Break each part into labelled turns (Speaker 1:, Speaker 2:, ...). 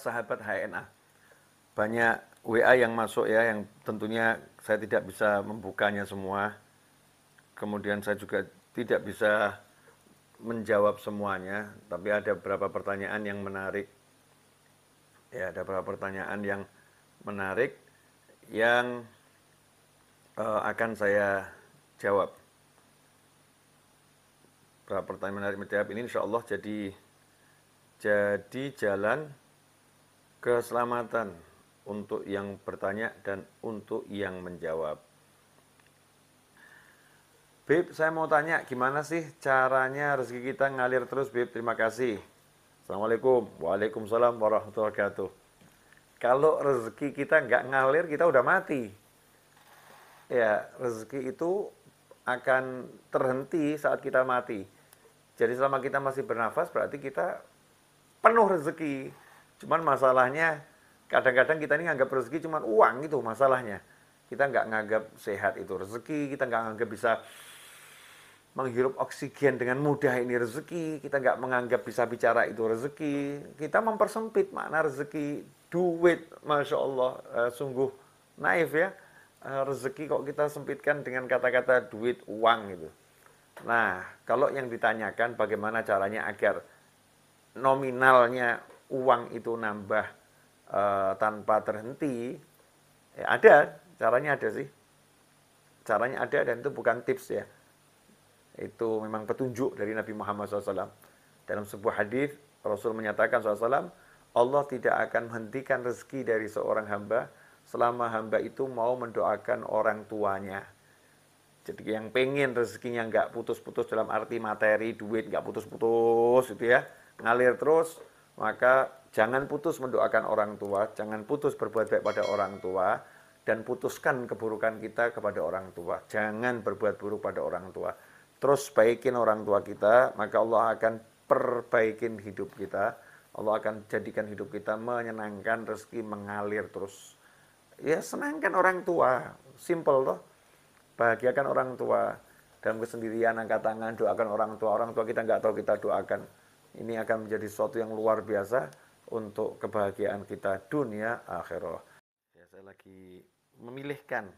Speaker 1: sahabat HNA. Banyak WA yang masuk ya, yang tentunya saya tidak bisa membukanya semua. Kemudian saya juga tidak bisa menjawab semuanya, tapi ada beberapa pertanyaan yang menarik. Ya, ada beberapa pertanyaan yang menarik yang akan saya jawab. Beberapa pertanyaan menarik menjawab ini insya Allah jadi jalan keselamatan untuk yang bertanya dan untuk yang menjawab. Bib, saya mau tanya gimana sih caranya rezeki kita ngalir terus, Bib? Terima kasih. Assalamualaikum. Waalaikumsalam warahmatullahi wabarakatuh. Kalau rezeki kita nggak ngalir, kita udah mati. Ya, rezeki itu akan terhenti saat kita mati. Jadi selama kita masih bernafas, berarti kita penuh rezeki. Cuman masalahnya, kadang-kadang kita ini nganggap rezeki cuman uang itu masalahnya. Kita nggak nganggap sehat itu rezeki, kita nggak nganggap bisa menghirup oksigen dengan mudah ini rezeki, kita nggak menganggap bisa bicara itu rezeki, kita mempersempit makna rezeki, duit, Masya Allah, sungguh naif ya, rezeki kok kita sempitkan dengan kata-kata duit, uang gitu. Nah, kalau yang ditanyakan bagaimana caranya agar nominalnya uang itu nambah tanpa terhenti, ya ada, caranya ada sih. Caranya ada dan itu bukan tips ya. Itu memang petunjuk dari Nabi Muhammad SAW. Dalam sebuah hadis Rasul menyatakan SAW, Allah tidak akan menghentikan rezeki dari seorang hamba selama hamba itu mau mendoakan orang tuanya. Jadi yang pengen rezekinya nggak putus-putus dalam arti materi, duit nggak putus-putus itu ya, ngalir terus, maka jangan putus mendoakan orang tua, jangan putus berbuat baik pada orang tua, dan putuskan keburukan kita kepada orang tua. Jangan berbuat buruk pada orang tua. Terus baikin orang tua kita, maka Allah akan perbaikin hidup kita. Allah akan jadikan hidup kita menyenangkan, rezeki mengalir terus. Ya senangkan orang tua, simple toh. Bahagiakan orang tua. Dalam kesendirian angkat tangan, doakan orang tua. Orang tua kita nggak tahu kita doakan. Ini akan menjadi sesuatu yang luar biasa untuk kebahagiaan kita dunia akhirah. Ya, saya lagi memilihkan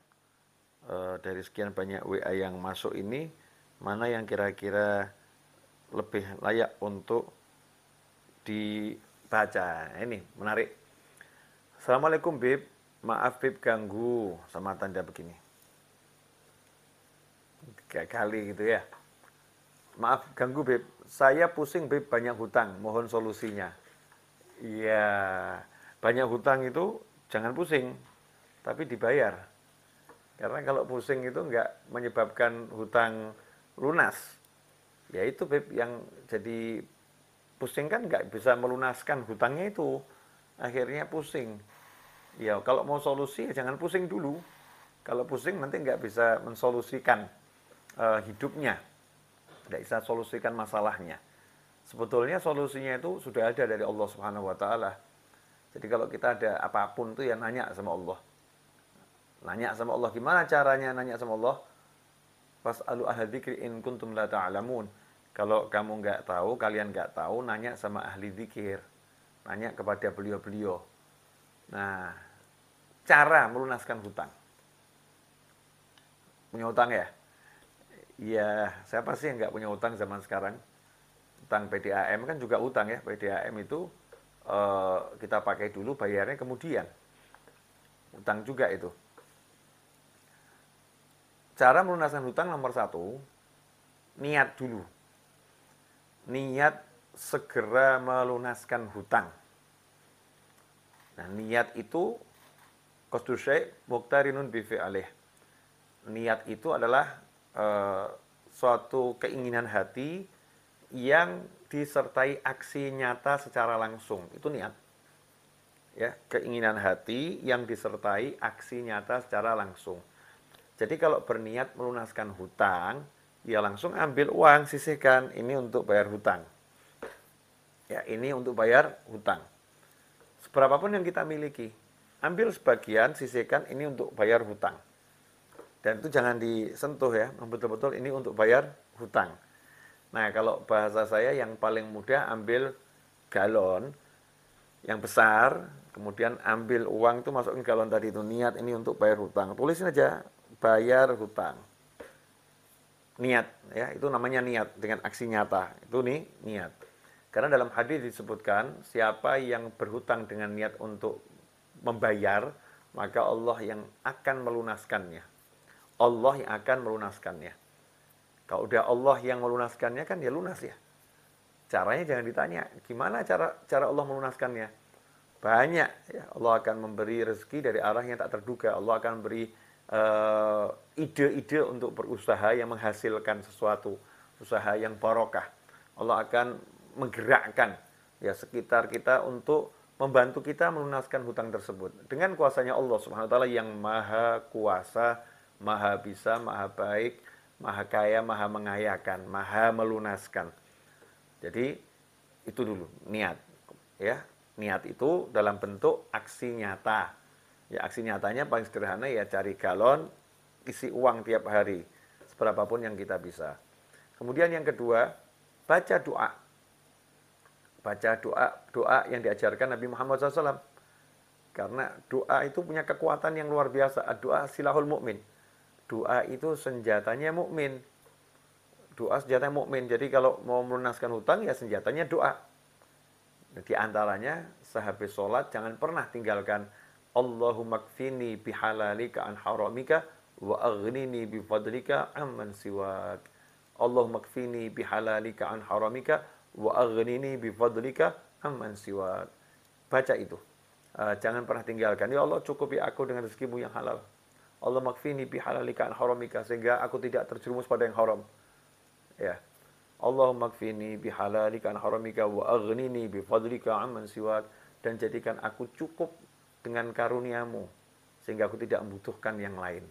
Speaker 1: dari sekian banyak WA yang masuk ini, mana yang kira-kira lebih layak untuk dibaca. Ini menarik. Assalamualaikum Bib, maaf Bib ganggu, sama tanda begini. 3 kali gitu ya. Maaf ganggu Bib, saya pusing Bib, banyak hutang, mohon solusinya. Iya, banyak hutang itu jangan pusing, tapi dibayar. Karena kalau pusing itu enggak menyebabkan hutang lunas, ya itu Beb yang jadi pusing kan nggak bisa melunaskan hutangnya itu, akhirnya pusing. Ya kalau mau solusi ya jangan pusing dulu, kalau pusing nanti nggak bisa mensolusikan hidupnya, nggak bisa solusikan masalahnya. Sebetulnya solusinya itu sudah ada dari Allah Subhanahu Wa Taala. Jadi kalau kita ada apapun tuh ya nanya sama Allah, gimana caranya nanya sama Allah? Fas'alu ahla dzikri in kuntum la ta'lamun. Kalau kamu nggak tahu, kalian nggak tahu, nanya sama ahli dzikir. Nanya kepada beliau-beliau. Nah, cara melunaskan hutang. Punya hutang ya? Iya, siapa sih yang nggak punya hutang zaman sekarang? Hutang PDAM kan juga hutang ya. PDAM itu kita pakai dulu, bayarnya kemudian. Hutang juga itu. Cara melunaskan hutang nomor 1, niat dulu. Niat segera melunaskan hutang. Nah, niat itu qasdu syai' muqtarinun bi fi'lih. Niat itu adalah suatu keinginan hati yang disertai aksi nyata secara langsung. Itu niat. Ya, keinginan hati yang disertai aksi nyata secara langsung. Jadi kalau berniat melunaskan hutang, ya langsung ambil uang, sisihkan. Ini untuk bayar hutang. Ya, ini untuk bayar hutang. Seberapapun yang kita miliki, ambil sebagian, sisihkan, ini untuk bayar hutang. Dan itu jangan disentuh ya, betul-betul ini untuk bayar hutang. Nah, kalau bahasa saya yang paling mudah, ambil galon, yang besar, kemudian ambil uang itu masukin galon tadi itu, niat ini untuk bayar hutang. Tulisin aja, bayar hutang. Niat, ya, itu namanya niat dengan aksi nyata. Itu nih niat. Karena dalam hadis disebutkan, siapa yang berhutang dengan niat untuk membayar, maka Allah yang akan melunaskannya. Allah yang akan melunaskannya. Kalau udah Allah yang melunaskannya kan ya lunas ya. Caranya jangan ditanya, gimana cara Allah melunaskannya? Banyak ya, Allah akan memberi rezeki dari arah yang tak terduga. Allah akan beri ide-ide untuk berusaha yang menghasilkan sesuatu, usaha yang barokah. Allah akan menggerakkan ya sekitar kita untuk membantu kita melunaskan hutang tersebut dengan kuasanya Allah Subhanahu wa taala yang maha kuasa, maha bisa, maha baik, maha kaya, maha mengayakan, maha melunaskan. Jadi itu dulu niat ya. Niat itu dalam bentuk aksi nyata. Ya, aksi nyatanya paling sederhana ya cari galon, isi uang tiap hari, seberapapun yang kita bisa. Kemudian yang kedua, baca doa. Baca doa yang diajarkan Nabi Muhammad SAW. Karena doa itu punya kekuatan yang luar biasa. Doa silahul mukmin. Doa itu senjatanya mukmin. Doa senjatanya mukmin. Jadi kalau mau melunaskan hutang ya senjatanya doa. Di antaranya sehabis sholat jangan pernah tinggalkan Allahumma kfini bihalalika an haramika wa aghnini bifadlika amman siwak. Allahumma kfini bihalalika an haramika wa aghnini bifadlika amman siwak. Baca itu. Jangan pernah tinggalkan. Ya Allah, cukupi aku dengan rezekimu yang halal. Allahumma kfini bihalalika an haramika, sehingga aku tidak terjerumus pada yang haram. Ya. Allahumma kfini bihalalika an haramika wa aghnini bifadlika amman siwak, dan jadikan aku cukup dengan karuniamu sehingga aku tidak membutuhkan yang lain.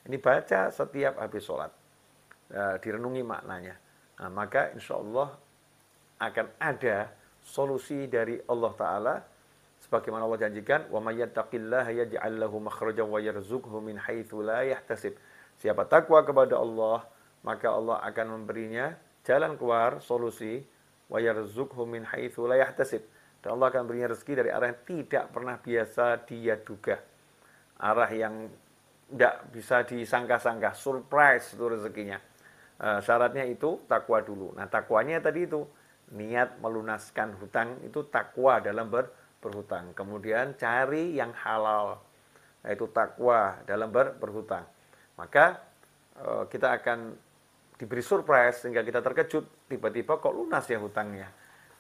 Speaker 1: Ini baca setiap habis sholat, direnungi maknanya. Nah, maka insya Allah akan ada solusi dari Allah Ta'ala sebagaimana Allah janjikan, wa may yattaqillaha yaj'al lahu makhrajan wa yarzuqhu min haitsu la yahtasib. Siapa takwa kepada Allah, maka Allah akan memberinya jalan keluar, solusi, wa yarzuqhu min haitsu la yahtasib. Dan Allah akan berinya rezeki dari arah yang tidak pernah biasa dia duga. Arah yang tidak bisa disangka-sangka, surprise itu rezekinya. Syaratnya itu takwa dulu. Nah, takwanya tadi itu niat melunaskan hutang, itu takwa dalam berhutang. Kemudian cari yang halal, yaitu takwa dalam berhutang. Maka kita akan diberi surprise sehingga kita terkejut, tiba-tiba kok lunas ya hutangnya.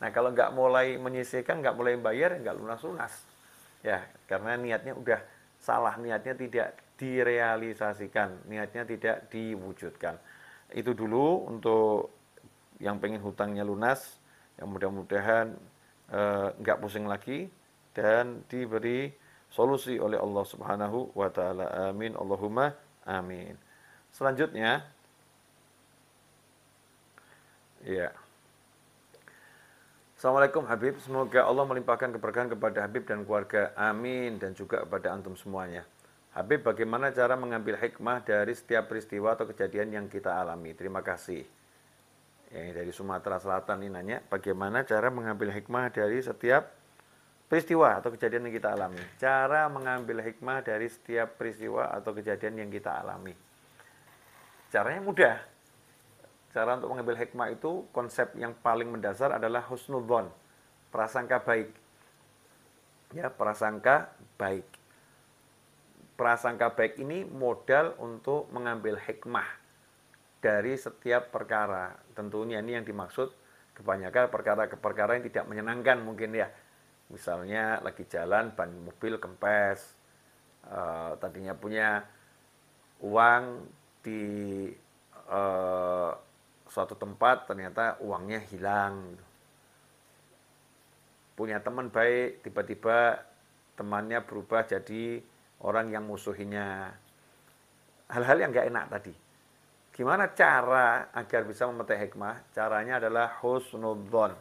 Speaker 1: Nah, kalau nggak mulai menyisihkan, nggak mulai bayar, nggak lunas-lunas. Ya, karena niatnya udah salah, niatnya tidak direalisasikan, niatnya tidak diwujudkan. Itu dulu untuk yang pengen hutangnya lunas, yang mudah-mudahan nggak pusing lagi dan diberi solusi oleh Allah Subhanahu wa taala. Amin, Allahumma amin. Selanjutnya, ya. Assalamualaikum Habib, semoga Allah melimpahkan keberkahan kepada Habib dan keluarga, amin, dan juga kepada antum semuanya. Habib, bagaimana cara mengambil hikmah dari setiap peristiwa atau kejadian yang kita alami? Terima kasih. Yang dari Sumatera Selatan ini nanya, bagaimana cara mengambil hikmah dari setiap peristiwa atau kejadian yang kita alami? Cara mengambil hikmah dari setiap peristiwa atau kejadian yang kita alami. Caranya mudah. Cara untuk mengambil hikmah itu, konsep yang paling mendasar adalah husnudzon, prasangka baik. Ya, prasangka baik. Prasangka baik ini modal untuk mengambil hikmah dari setiap perkara. Tentunya ini yang dimaksud kebanyakan perkara-perkara yang tidak menyenangkan mungkin ya. Misalnya lagi jalan, ban mobil kempes, tadinya punya uang di suatu tempat, ternyata uangnya hilang. Punya teman baik, tiba-tiba temannya berubah jadi orang yang musuhinya. Hal-hal yang gak enak tadi. Gimana cara agar bisa memetik hikmah? Caranya adalah husnudzon,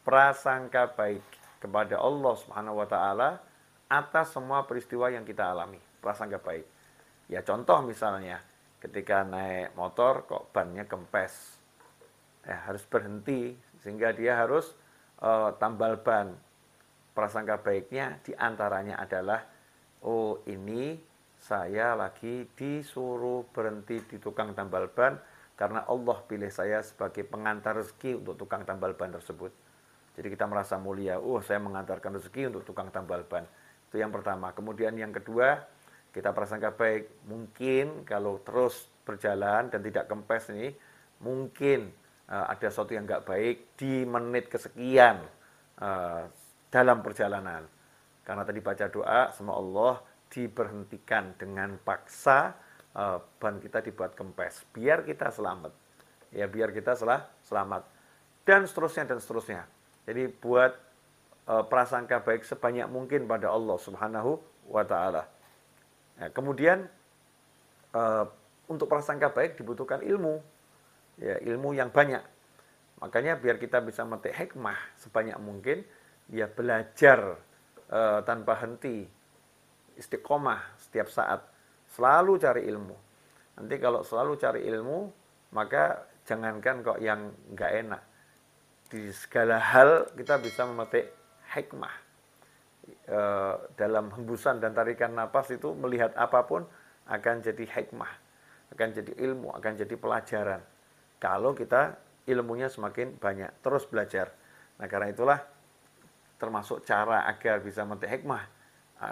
Speaker 1: prasangka baik kepada Allah Subhanahu wa taala atas semua peristiwa yang kita alami. Prasangka baik. Ya contoh misalnya, ketika naik motor kok bannya kempes, harus berhenti sehingga dia harus tambal ban. prasangka baiknya diantaranya adalah, oh ini saya lagi disuruh berhenti di tukang tambal ban karena Allah pilih saya sebagai pengantar rezeki untuk tukang tambal ban tersebut. Jadi kita merasa mulia, oh saya mengantarkan rezeki untuk tukang tambal ban. Itu yang pertama. Kemudian yang kedua, kita prasangka baik. Mungkin kalau terus berjalan dan tidak kempes nih, mungkin ada sesuatu yang nggak baik di menit kesekian dalam perjalanan. Karena tadi baca doa sama Allah diberhentikan dengan paksa, ban kita dibuat kempes. Biar kita selamat. Ya biar kita selamat. Dan seterusnya dan seterusnya. Jadi buat prasangka baik sebanyak mungkin pada Allah Subhanahu wa taala. Nah, kemudian untuk prasangka baik dibutuhkan ilmu. Ya, ilmu yang banyak. Makanya biar kita bisa memetik hikmah sebanyak mungkin, dia belajar tanpa henti, istiqomah setiap saat, selalu cari ilmu. Nanti kalau selalu cari ilmu, maka jangankan kok yang nggak enak, di segala hal kita bisa memetik hikmah. Dalam hembusan dan tarikan napas itu melihat apapun akan jadi hikmah, akan jadi ilmu, akan jadi pelajaran. Kalau kita ilmunya semakin banyak, terus belajar. Nah karena itulah termasuk cara agar bisa memetik hikmah,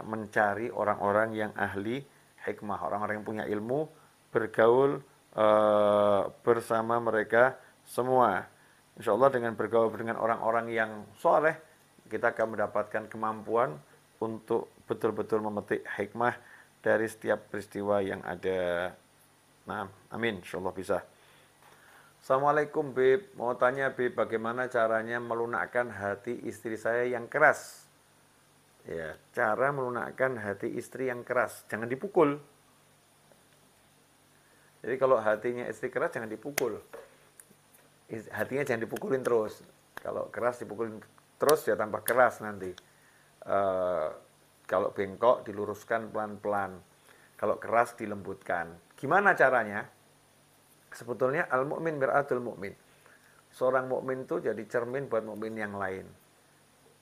Speaker 1: mencari orang-orang yang ahli hikmah, orang-orang yang punya ilmu, bergaul bersama mereka semua. Insya Allah dengan bergaul dengan orang-orang yang soleh, kita akan mendapatkan kemampuan untuk betul-betul memetik hikmah dari setiap peristiwa yang ada. Nah, amin, insya Allah bisa. Assalamualaikum Beb, mau tanya Beb, bagaimana caranya melunakkan hati istri saya yang keras? Ya, cara melunakkan hati istri yang keras, jangan dipukul. Jadi kalau hatinya istri keras jangan dipukul. Hatinya jangan dipukulin terus. Kalau keras dipukulin terus ya tambah keras nanti. Kalau bengkok diluruskan pelan-pelan. Kalau keras dilembutkan. Gimana caranya? Sebetulnya al-mu'min mir'atul mu'min. Seorang mukmin itu jadi cermin buat mukmin yang lain.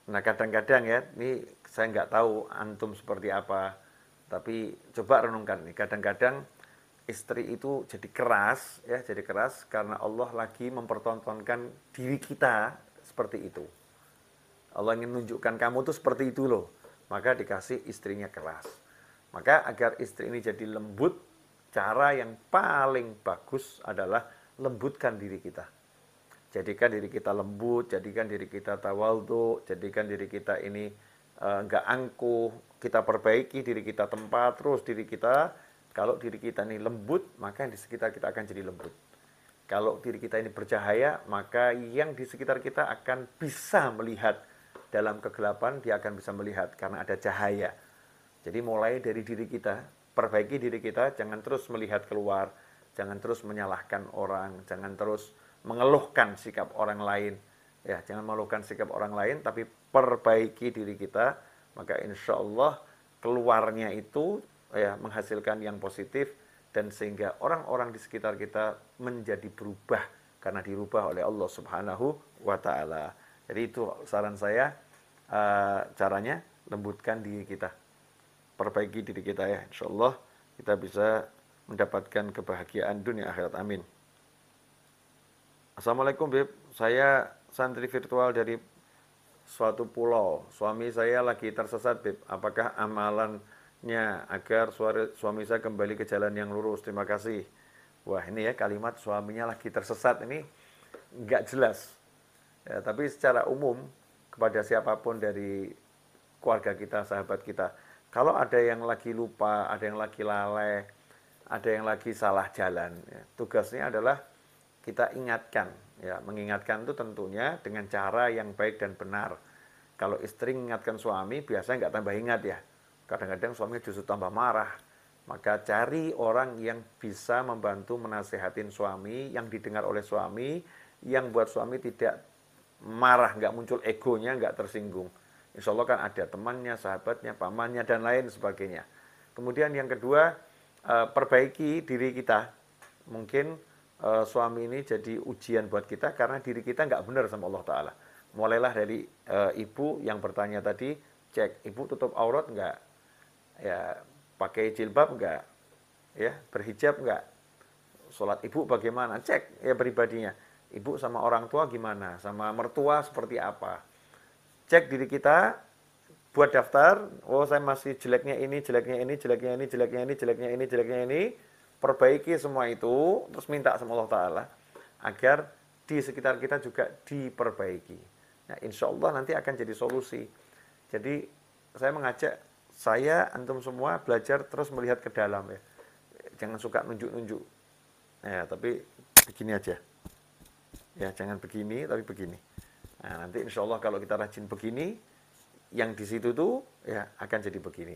Speaker 1: Nah kadang-kadang ya, ini saya nggak tahu antum seperti apa, tapi coba renungkan nih. Kadang-kadang istri itu jadi keras, ya jadi keras karena Allah lagi mempertontonkan diri kita seperti itu. Allah ingin menunjukkan kamu tuh seperti itu loh, maka dikasih istrinya keras. Maka agar istri ini jadi lembut, cara yang paling bagus adalah lembutkan diri kita. Jadikan diri kita lembut, jadikan diri kita tawadhu, jadikan diri kita ini enggak angkuh, kita perbaiki diri kita, tempat terus diri kita. Kalau diri kita ini lembut, maka yang di sekitar kita akan jadi lembut. Kalau diri kita ini bercahaya, maka yang di sekitar kita akan bisa melihat. Dalam kegelapan, dia akan bisa melihat karena ada cahaya. Jadi mulai dari diri kita, perbaiki diri kita, jangan terus melihat keluar, jangan terus menyalahkan orang, jangan terus mengeluhkan sikap orang lain. Ya, jangan mengeluhkan sikap orang lain, tapi perbaiki diri kita, maka insya Allah keluarnya itu ya menghasilkan yang positif, dan sehingga orang-orang di sekitar kita menjadi berubah karena dirubah oleh Allah Subhanahu wa taala. Jadi itu saran saya, caranya lembutkan diri kita, perbaiki diri kita ya, insya Allah kita bisa mendapatkan kebahagiaan dunia akhirat, amin. Assalamualaikum Beb, saya santri virtual dari suatu pulau, suami saya lagi tersesat Beb, apakah amalannya agar suami saya kembali ke jalan yang lurus? Terima kasih. Wah ini ya kalimat suaminya lagi tersesat ini nggak jelas. Ya, tapi secara umum kepada siapapun dari keluarga kita, sahabat kita, kalau ada yang lagi lupa, ada yang lagi lalai, ada yang lagi salah jalan, ya, tugasnya adalah kita ingatkan. Ya, mengingatkan itu tentunya dengan cara yang baik dan benar. Kalau istri mengingatkan suami, biasanya nggak tambah ingat ya. Kadang-kadang suaminya justru tambah marah. Maka cari orang yang bisa membantu menasehatin suami, yang didengar oleh suami, yang buat suami tidak marah, nggak muncul egonya, nggak tersinggung. Insya Allah kan ada temannya, sahabatnya, pamannya, dan lain sebagainya. Kemudian yang kedua, perbaiki diri kita. Mungkin suami ini jadi ujian buat kita karena diri kita nggak benar sama Allah Ta'ala. mulailah dari ibu yang bertanya tadi, cek ibu tutup aurat enggak, ya pakai jilbab enggak, ya berhijab enggak, sholat ibu bagaimana, cek ya pribadinya, ibu sama orang tua gimana, sama mertua seperti apa, cek diri kita, buat daftar, oh saya masih jeleknya ini, jeleknya ini, jeleknya ini, jeleknya ini, jeleknya ini, jeleknya ini, perbaiki semua itu, terus minta sama Allah Ta'ala, agar di sekitar kita juga diperbaiki. Nah, insya Allah nanti akan jadi solusi. Jadi, saya mengajak saya, antum semua belajar terus melihat ke dalam ya. Jangan suka nunjuk-nunjuk. Ya, tapi begini aja. Ya, jangan begini, tapi begini. Nah, nanti insya Allah kalau kita rajin begini, yang di situ tuh ya akan jadi begini.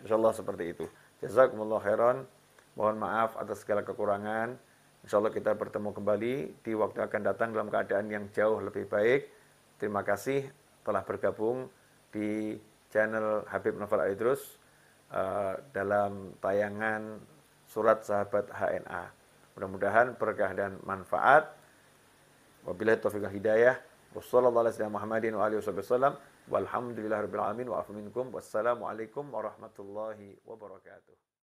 Speaker 1: Insya Allah seperti itu. Jazakumullah khairan. Mohon maaf atas segala kekurangan. Insya Allah kita bertemu kembali di waktu akan datang dalam keadaan yang jauh lebih baik. Terima kasih telah bergabung di channel Habib Novel Aidrus dalam tayangan Surat Sahabat HNA. Mudah-mudahan berkah dan manfaat. Wabillahi taufiq wal hidayah. Wassallallahu ala Muhammadin wa alihi wasallam. Walhamdulillahirabbil alamin wa afu minkum. Wassalamualaikum warahmatullahi wabarakatuh.